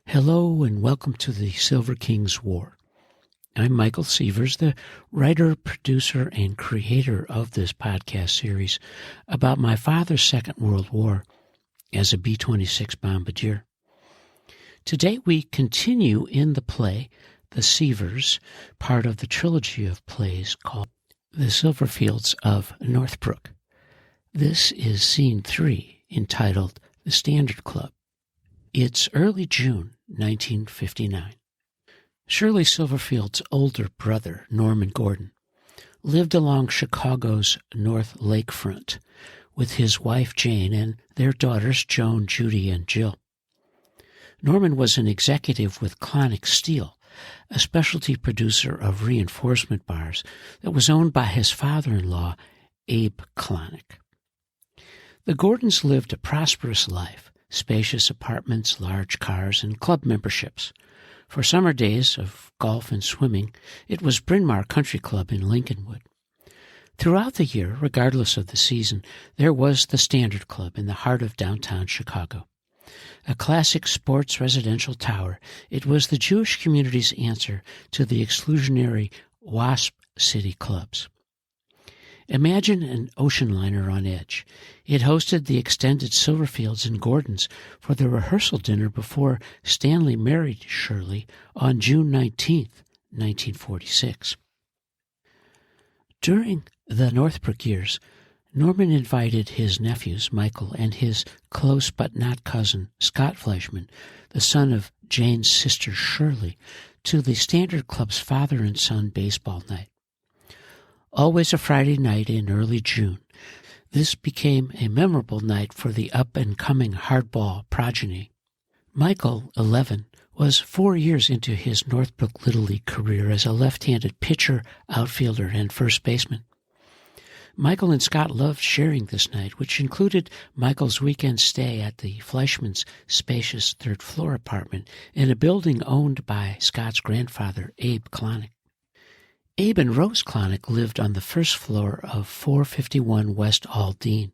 Hello and welcome to the Silver King's War. I'm Michael Sievers, the writer, producer, and creator of this podcast series about my father's Second World War as a B-26 bombardier. Today we continue in the play, The Sievers, part of the trilogy of plays called The Silverfields of Northbrook. This is Scene 3, entitled The Standard Club. It's early June, 1959. Shirley Silverfield's older brother, Norman Gordon, lived along Chicago's North Lakefront with his wife Jane and their daughters Joan, Judy, and Jill. Norman was an executive with Clonic Steel, a specialty producer of reinforcement bars that was owned by his father-in-law, Abe Clonic. The Gordons lived a prosperous life, spacious apartments, large cars, and club memberships. For summer days of golf and swimming, it was Bryn Mawr Country Club in Lincolnwood. Throughout the year, regardless of the season, there was the Standard Club in the heart of downtown Chicago. A classic sports residential tower, it was the Jewish community's answer to the exclusionary WASP city clubs. Imagine an ocean liner on edge. It hosted the extended Silverfields and Gordons for the rehearsal dinner before Stanley married Shirley on June 19, 1946. During the Northbrook years, Norman invited his nephews, Michael, and his close but not cousin, Scott Fleischman, the son of Jane's sister Shirley, to the Standard Club's father and son baseball night. Always a Friday night in early June, this became a memorable night for the up-and-coming hardball progeny. Michael, 11, was 4 years into his Northbrook Little League career as a left-handed pitcher, outfielder, and first baseman. Michael and Scott loved sharing this night, which included Michael's weekend stay at the Fleischman's spacious third-floor apartment in a building owned by Scott's grandfather, Abe Clonic. Abe and Rose Clonic lived on the first floor of 451 West Aldine.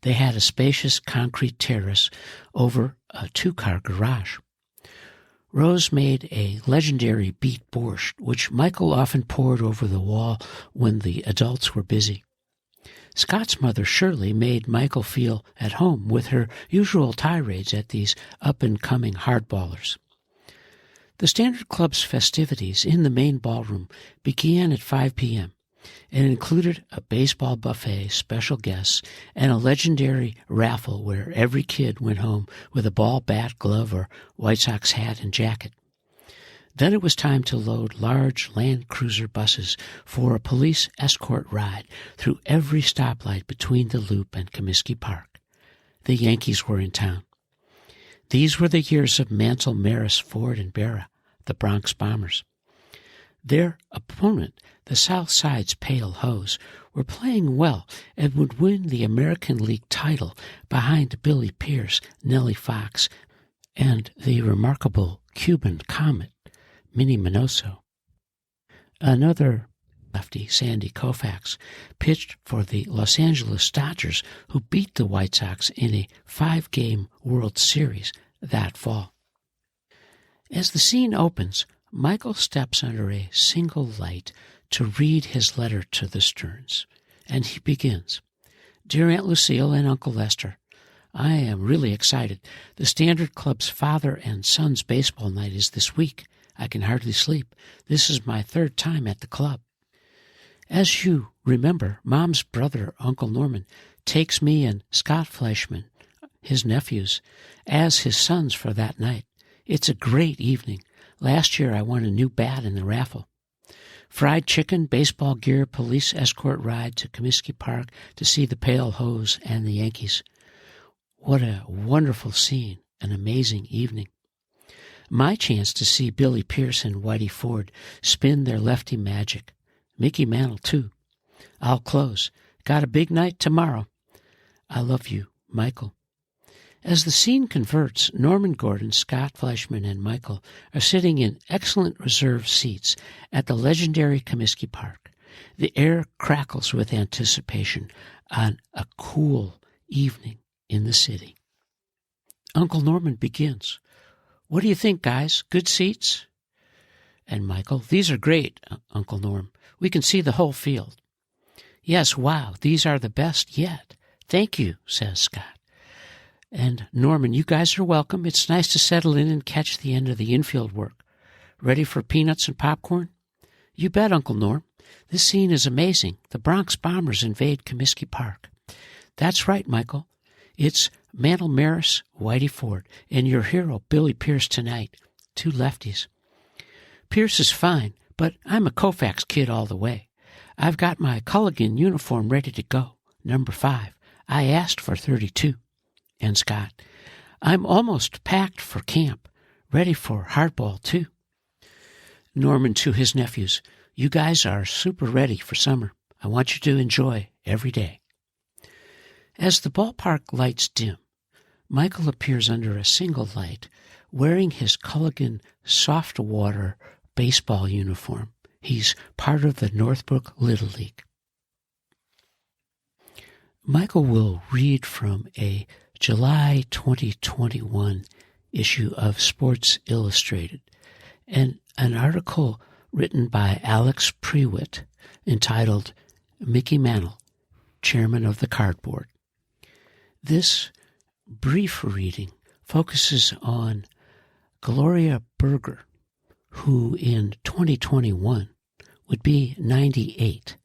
They had a spacious concrete terrace over a two-car garage. Rose made a legendary beet borscht, which Michael often poured over the wall when the adults were busy. Scott's mother, Shirley, made Michael feel at home with her usual tirades at these up-and-coming hardballers. The Standard Club's festivities in the main ballroom began at 5 p.m. and included a baseball buffet, special guests, and a legendary raffle where every kid went home with a ball, bat, glove, or White Sox hat and jacket. Then it was time to load large Land Cruiser buses for a police escort ride through every stoplight between the Loop and Comiskey Park. The Yankees were in town. These were the years of Mantle, Maris, Ford, and Berra, the Bronx Bombers. Their opponent, the South Side's Pale Hose, were playing well and would win the American League title behind Billy Pierce, Nellie Fox, and the remarkable Cuban Comet, Minnie Minoso. Another lefty, Sandy Koufax, pitched for the Los Angeles Dodgers, who beat the White Sox in a 5-game World Series that fall. As the scene opens, Michael steps under a single light to read his letter to the Stearns, and he begins, "Dear Aunt Lucille and Uncle Lester, I am really excited. The Standard Club's father and son's baseball night is this week. I can hardly sleep. This is my 3rd time at the club. As you remember, Mom's brother, Uncle Norman, takes me and Scott Fleischman, his nephews, as his sons for that night. It's a great evening. Last year I won a new bat in the raffle. Fried chicken, baseball gear, police escort ride to Comiskey Park to see the Pale Hose and the Yankees. What a wonderful scene, an amazing evening. My chance to see Billy Pierce and Whitey Ford spin their lefty magic. Mickey Mantle, too. I'll close. Got a big night tomorrow. I love you, Michael." As the scene converts, Norman Gordon, Scott Fleischman, and Michael are sitting in excellent reserved seats at the legendary Comiskey Park. The air crackles with anticipation on a cool evening in the city. Uncle Norman begins, What do you think, guys? Good seats? And Michael, these are great, Uncle Norm. We can see the whole field. Yes, wow, these are the best yet. Thank you, says Scott. And Norman, you guys are welcome. It's nice to settle in and catch the end of the infield work. Ready for peanuts and popcorn? You bet, Uncle Norm. This scene is amazing. The Bronx Bombers invade Comiskey Park. That's right, Michael. It's Mantle Maris, Whitey Ford, and your hero, Billy Pierce, tonight. Two lefties. Pierce is fine, but I'm a Koufax kid all the way. I've got my Culligan uniform ready to go, number 5. I asked for 32. And Scott, I'm almost packed for camp, ready for hardball, too. Norman to his nephews, you guys are super ready for summer. I want you to enjoy every day. As the ballpark lights dim, Michael appears under a single light, wearing his Culligan soft water baseball uniform. He's part of the Northbrook Little League. Michael will read from a July 2021 issue of Sports Illustrated, and an article written by Alex Prewitt entitled Mickey Mantle, Chairman of the Cardboard. This brief reading focuses on Gloria Berger, who in 2021 would be 98,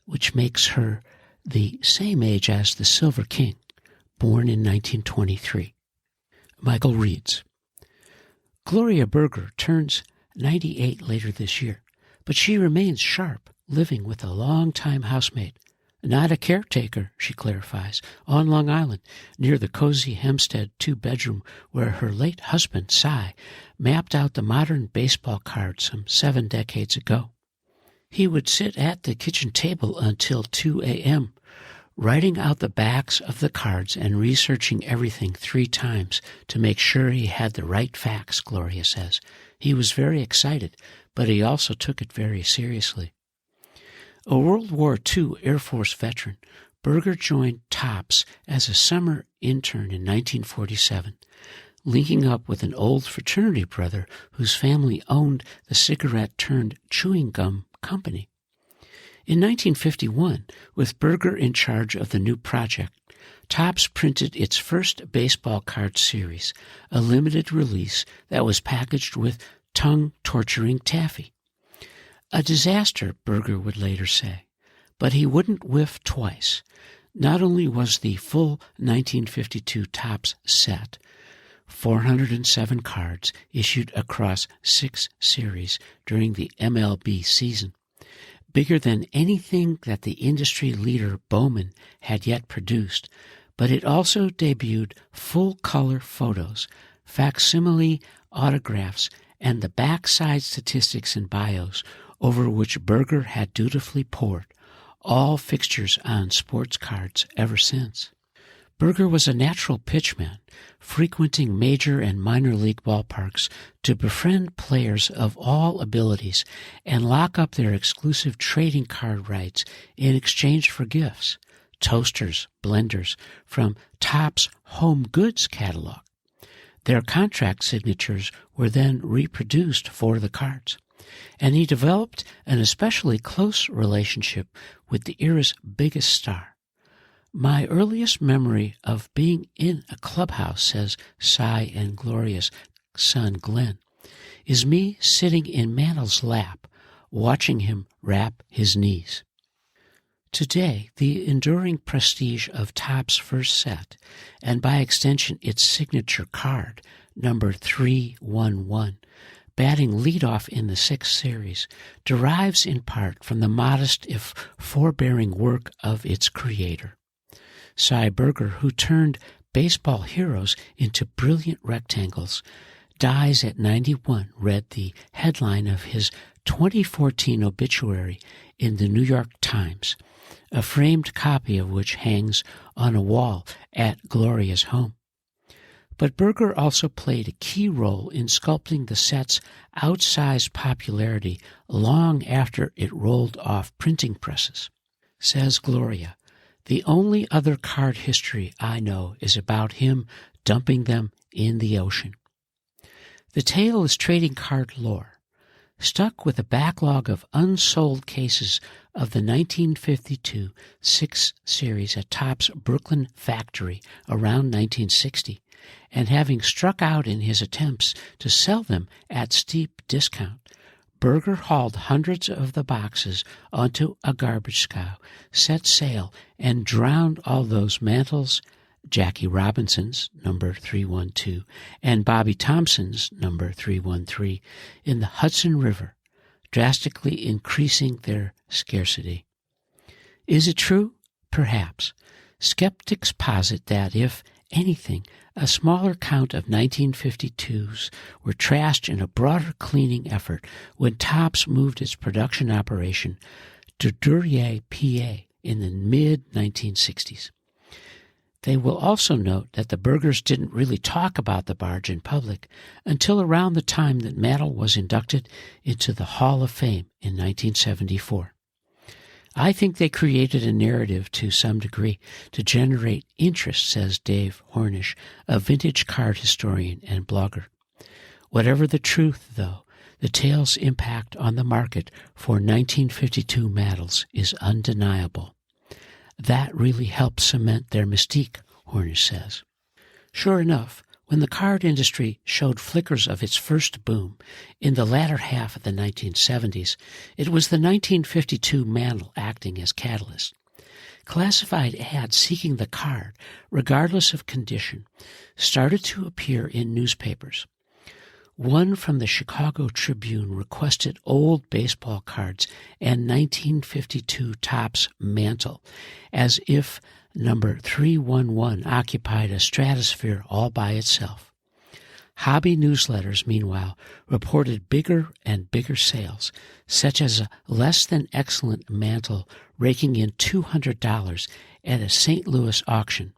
which makes her the same age as the Silver King, born in 1923. Michael reads, Gloria Berger turns 98 later this year, but she remains sharp, living with a long-time housemate. Not a caretaker, she clarifies, on Long Island, near the cozy Hempstead 2-bedroom where her late husband, Cy, mapped out the modern baseball card some 7 decades ago. He would sit at the kitchen table until 2 a.m., writing out the backs of the cards and researching everything 3 times to make sure he had the right facts, Gloria says. He was very excited, but he also took it very seriously. A World War II Air Force veteran, Berger joined Topps as a summer intern in 1947, linking up with an old fraternity brother whose family owned the cigarette-turned-chewing gum company. In 1951, with Berger in charge of the new project, Topps printed its first baseball card series, a limited release that was packaged with tongue-torturing taffy. A disaster, Berger would later say, but he wouldn't whiff twice. Not only was the full 1952 Topps set, 407 cards issued across 6 series during the MLB season, bigger than anything that the industry leader Bowman had yet produced, but it also debuted full-color photos, facsimile autographs, and the backside statistics and bios over which Berger had dutifully pored, all fixtures on sports cards ever since. Berger was a natural pitchman, frequenting major and minor league ballparks to befriend players of all abilities and lock up their exclusive trading card rights in exchange for gifts, toasters, blenders, from Topps' home goods catalog. Their contract signatures were then reproduced for the cards, and he developed an especially close relationship with the era's biggest star. My earliest memory of being in a clubhouse, says Cy and Gloria's son Glenn, is me sitting in Mantle's lap, watching him rap his knees. Today, the enduring prestige of Topps' first set, and by extension its signature card, number 311, batting leadoff in the 6th series, derives in part from the modest if forbearing work of its creator. Cy Berger, who turned baseball heroes into brilliant rectangles, dies at 91, read the headline of his 2014 obituary in the New York Times, a framed copy of which hangs on a wall at Gloria's home. But Berger also played a key role in sculpting the set's outsized popularity long after it rolled off printing presses. Says Gloria, the only other card history I know is about him dumping them in the ocean. The tale is trading card lore. Stuck with a backlog of unsold cases of the 1952 6 series at Topps Brooklyn factory around 1960, and having struck out in his attempts to sell them at steep discount, Berger hauled hundreds of the boxes onto a garbage scow, set sail, and drowned all those Mantles, Jackie Robinson's, number 312, and Bobby Thompson's, number 313, in the Hudson River, drastically increasing their scarcity. Is it true? Perhaps. Skeptics posit that, if anything, a smaller count of 1952s were trashed in a broader cleaning effort when Topps moved its production operation to Duryea, PA in the mid-1960s. They will also note that the Bergers didn't really talk about the barge in public until around the time that Mantle was inducted into the Hall of Fame in 1974. I think they created a narrative to some degree to generate interest, says Dave Hornish, a vintage card historian and blogger. Whatever the truth, though, the tale's impact on the market for 1952 Mantles is undeniable. That really helped cement their mystique, Hornish says. Sure enough, when the card industry showed flickers of its first boom in the latter half of the 1970s, it was the 1952 Mantle acting as catalyst. Classified ads seeking the card, regardless of condition, started to appear in newspapers. One from the Chicago Tribune requested old baseball cards and 1952 Topps Mantle, as if number 311 occupied a stratosphere all by itself. Hobby newsletters, meanwhile, reported bigger and bigger sales, such as a less-than-excellent Mantle raking in $200 at a St. Louis auction,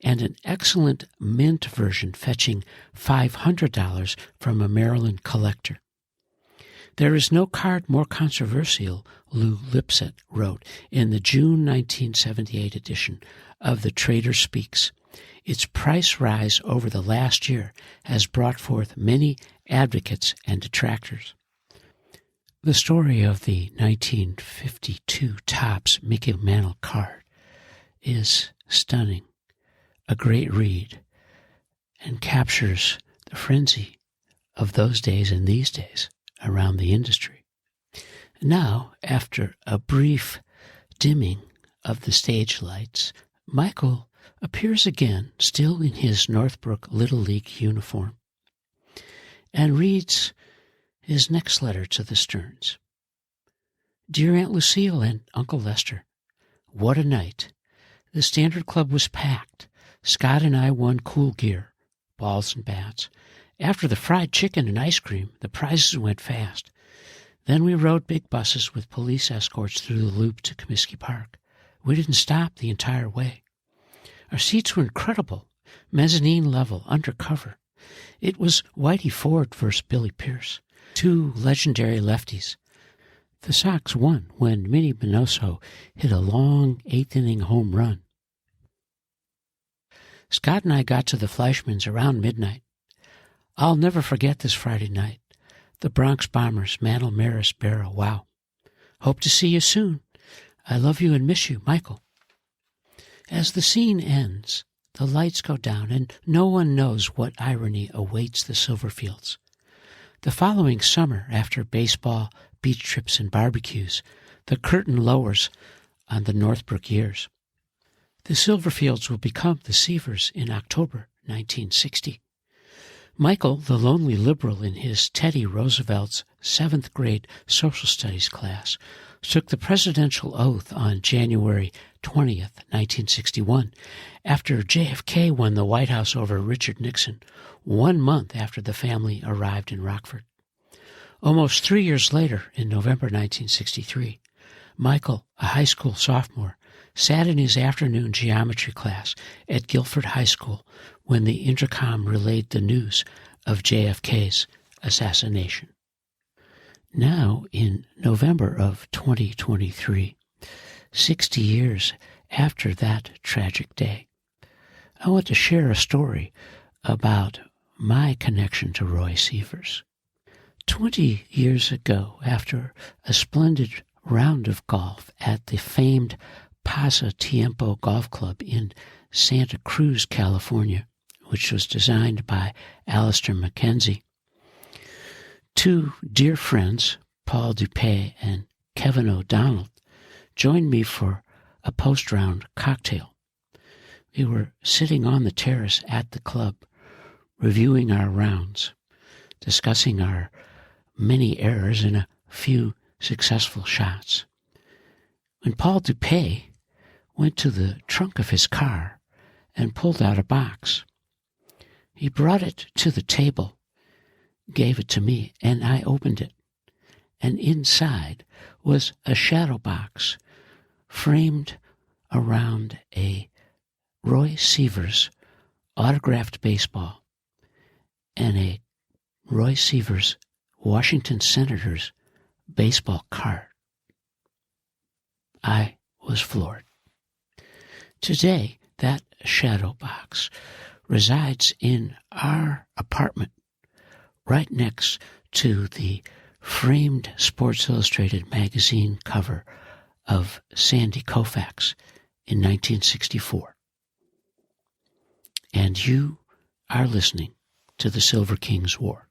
and an excellent mint version fetching $500 from a Maryland collector. There is no card more controversial, Lou Lipset wrote in the June 1978 edition of The Trader Speaks. Its price rise over the last year has brought forth many advocates and detractors. The story of the 1952 Topps Mickey Mantle card is stunning, a great read, and captures the frenzy of those days and these days around the industry. Now, after a brief dimming of the stage lights, Michael appears again, still in his Northbrook Little League uniform, and reads his next letter to the Stearns. Dear Aunt Lucille and Uncle Lester, what a night. The Standard Club was packed. Scott and I won cool gear, balls and bats. After the fried chicken and ice cream, the prizes went fast. Then we rode big buses with police escorts through the loop to Comiskey Park. We didn't stop the entire way. Our seats were incredible, mezzanine level, undercover. It was Whitey Ford versus Billy Pierce, two legendary lefties. The Sox won when Minnie Minoso hit a long eighth-inning home run. Scott and I got to the Fleischmans around midnight. I'll never forget this Friday night. The Bronx Bombers, Mantle, Maris, Barrow, wow. Hope to see you soon. I love you and miss you, Michael. As the scene ends, the lights go down, and no one knows what irony awaits the Silverfields. The following summer, after baseball, beach trips, and barbecues, the curtain lowers on the Northbrook years. The Silverfields will become the Sievers in October 1960. Michael, the lonely liberal in his Teddy Roosevelt's 7th grade social studies class, took the presidential oath on January 20th, 1961, after JFK won the White House over Richard Nixon, 1 month after the family arrived in Rockford. Almost 3 years later, in November 1963, Michael, a high school sophomore, sat in his afternoon geometry class at Guilford High School when the intercom relayed the news of JFK's assassination. Now, in November of 2023, 60 years after that tragic day, I want to share a story about my connection to Roy Sievers. 20 years ago, after a splendid round of golf at the famed Pasa Tiempo Golf Club in Santa Cruz, California, which was designed by Alistair Mackenzie, two dear friends, Paul Dupay and Kevin O'Donnell, joined me for a post-round cocktail. We were sitting on the terrace at the club, reviewing our rounds, discussing our many errors and a few successful shots, when Paul Dupay went to the trunk of his car and pulled out a box. He brought it to the table, gave it to me, and I opened it. And inside was a shadow box framed around a Roy Sievers autographed baseball and a Roy Sievers Washington Senators baseball card. I was floored. Today, that shadow box resides in our apartment right next to the framed Sports Illustrated magazine cover of Sandy Koufax in 1964. And you are listening to the Silver King's War.